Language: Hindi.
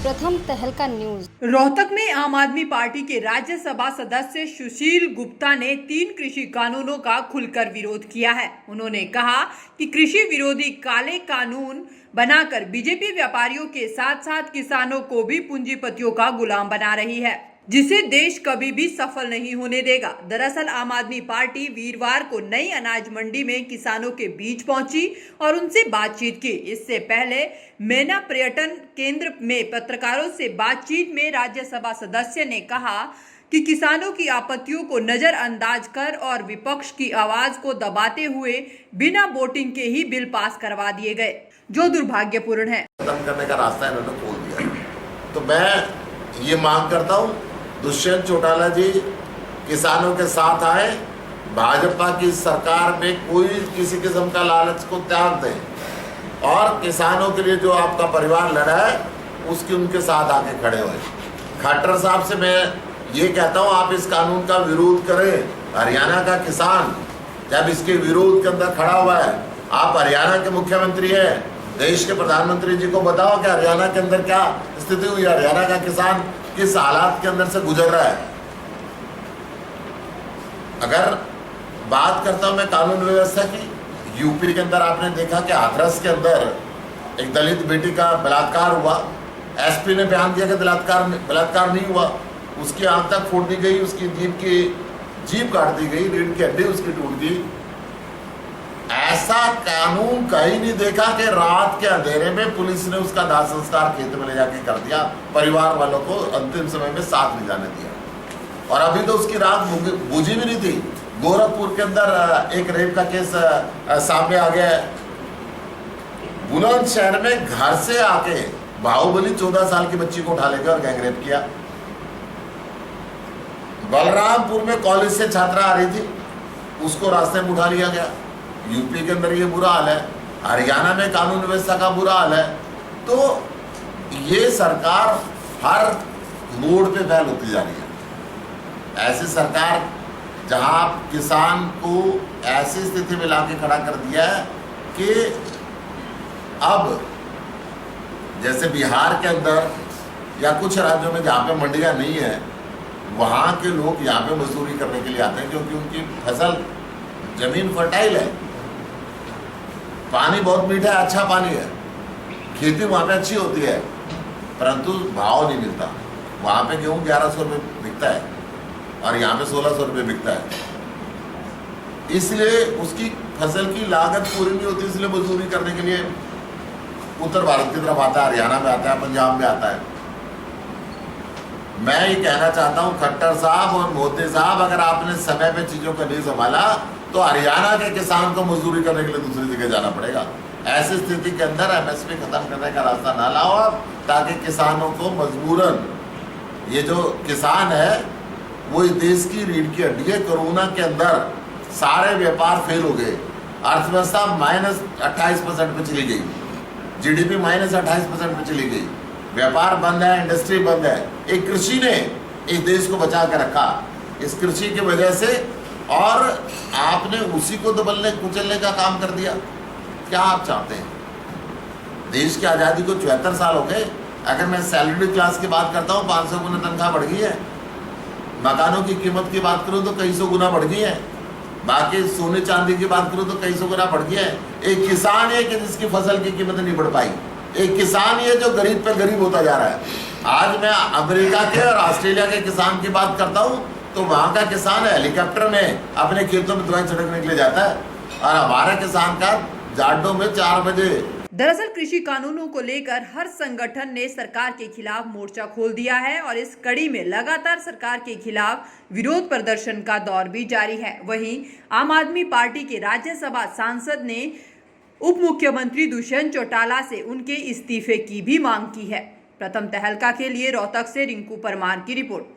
प्रथम तहलका न्यूज। रोहतक में आम आदमी पार्टी के राज्यसभा सदस्य सुशील गुप्ता ने 3 कृषि कानूनों का खुलकर विरोध किया है। उन्होंने कहा कि कृषि विरोधी काले कानून बनाकर बीजेपी व्यापारियों के साथ साथ किसानों को भी पूंजीपतियों का गुलाम बना रही है, जिसे देश कभी भी सफल नहीं होने देगा। दरअसल आम आदमी पार्टी वीरवार को नई अनाज मंडी में किसानों के बीच पहुंची और उनसे बातचीत की। इससे पहले मेना पर्यटन केंद्र में पत्रकारों से बातचीत में राज्यसभा सदस्य ने कहा कि किसानों की आपत्तियों को नजरअंदाज कर और विपक्ष की आवाज को दबाते हुए बिना वोटिंग के ही बिल पास करवा दिए गए, जो दुर्भाग्यपूर्ण है। खत्म करने का रास्ता इन्होंने खोल दिया। तो मैं ये मांग करता हूँ दुष्यंत चौटाला जी किसानों के साथ आए, भाजपा की सरकार में कोई किसी किस्म का लालच को त्याग दें और किसानों के लिए जो आपका परिवार लड़ा है उसके उनके साथ आके खड़े हुए। खट्टर साहब से मैं ये कहता हूँ आप इस कानून का विरोध करें। हरियाणा का किसान जब इसके विरोध के अंदर खड़ा हुआ है, आप हरियाणा के मुख्यमंत्री हैं, देश के प्रधानमंत्री जी को बताओ कि हरियाणा के अंदर क्या स्थिति हुई, हरियाणा का किसान किस हालात के अंदर से गुजर रहा है। अगर बात करता हूं मैं कानून व्यवस्था की, यूपी के अंदर आपने देखा कि हाथरस के अंदर एक दलित बेटी का बलात्कार हुआ। एसपी ने बयान दिया कि बलात्कार नहीं हुआ, उसकी आंख तक फोड़ दी गई, उसकी जीभ काट दी गई, रीढ़ की हड्डी उसकी टूट गई। ऐसा कानून कहीं नहीं देखा कि रात के अंधेरे में पुलिस ने उसका दाह संस्कार खेत में ले जाके कर दिया, परिवार वालों को अंतिम समय में साथ नहीं जाने दिया। और अभी तो उसकी रात बुझी भी नहीं थी। गोरखपुर के अंदर एक रेप का केस सामने आ गया है। बुलंदशहर में घर से आके बाहुबली 14 साल की बच्ची को उठा लेकर और गैंगरेप किया। बलरामपुर में कॉलेज से छात्रा आ रही थी, उसको रास्ते में उठा लिया गया। यूपी के अंदर ये बुरा हाल है, हरियाणा में कानून व्यवस्था का बुरा हाल है। तो ये सरकार हर मोड़ पे फैल होती जा रही है। ऐसी सरकार जहां किसान को ऐसी स्थिति में लाके खड़ा कर दिया है कि अब जैसे बिहार के अंदर या कुछ राज्यों में जहाँ पे मंडियाँ नहीं है, वहाँ के लोग यहाँ पे मजदूरी करने के लिए आते हैं क्योंकि उनकी फसल जमीन फर्टाइल है, पानी बहुत मीठा है, अच्छा पानी है, खेती वहाँ पे अच्छी होती है, परंतु भाव नहीं मिलता। वहाँ पे गेहूँ 1100 रुपये बिकता है और यहाँ पे 1600 रुपये बिकता है। इसलिए उसकी फसल की लागत पूरी नहीं होती, इसलिए मजदूरी करने के लिए उत्तर भारत की तरफ आता है, हरियाणा में आता है, पंजाब में आता है। मैं ये कहना चाहता हूँ खट्टर साहब और मोदी साहब, अगर आपने समय पे चीज़ों को नहीं संभाला तो हरियाणा के किसान को मजदूरी करने के लिए दूसरी जगह जाना पड़ेगा। ऐसी स्थिति के अंदर एमएसपी खत्म करने का रास्ता ना लाओ ताकि किसानों को मजबूरन, ये जो किसान है वो इस देश की रीढ़ की हड्डी है। कोरोना के अंदर सारे व्यापार फेल हो गए, अर्थव्यवस्था -28% पे चली गई, जीडीपी -28% पे चली गई, व्यापार बंद है, इंडस्ट्री बंद है। एक कृषि ने इस देश को बचा कर रखा, इस कृषि की वजह से, और आपने उसी को दबलने कुचलने का काम कर दिया। क्या आप चाहते हैं? देश की आज़ादी को 74 साल हो गए। अगर मैं सैलरी क्लास की बात करता हूँ, 500 गुना तनख्वाह बढ़ गई है। मकानों की कीमत की बात करूँ तो कई सौ गुना बढ़ गई है। बाकी सोने चांदी की बात करूँ तो कई सौ गुना बढ़ गई है। एक किसान है कि जिसकी फसल की कीमत नहीं बढ़ पाई, एक किसान ये जो गरीब पे गरीब होता जा रहा है। आज मैं अमेरिका के और ऑस्ट्रेलिया के किसान की बात करता हूँ तो वहाँ का किसान हेलीकॉप्टर में अपने खेतों में दवाई छिड़कने के लिए जाता है और हमारा किसान का जाडों में 4 बजे। दरअसल कृषि कानूनों को लेकर हर संगठन ने सरकार के खिलाफ मोर्चा खोल दिया है और इस कड़ी में लगातार सरकार के खिलाफ विरोध प्रदर्शन का दौर भी जारी है। वहीं आम आदमी पार्टी के राज्यसभा सांसद ने उप मुख्यमंत्री दुष्यंत चौटाला से उनके इस्तीफे की भी मांग की है। प्रथम तहलका के लिए रोहतक से रिंकू परमार की रिपोर्ट।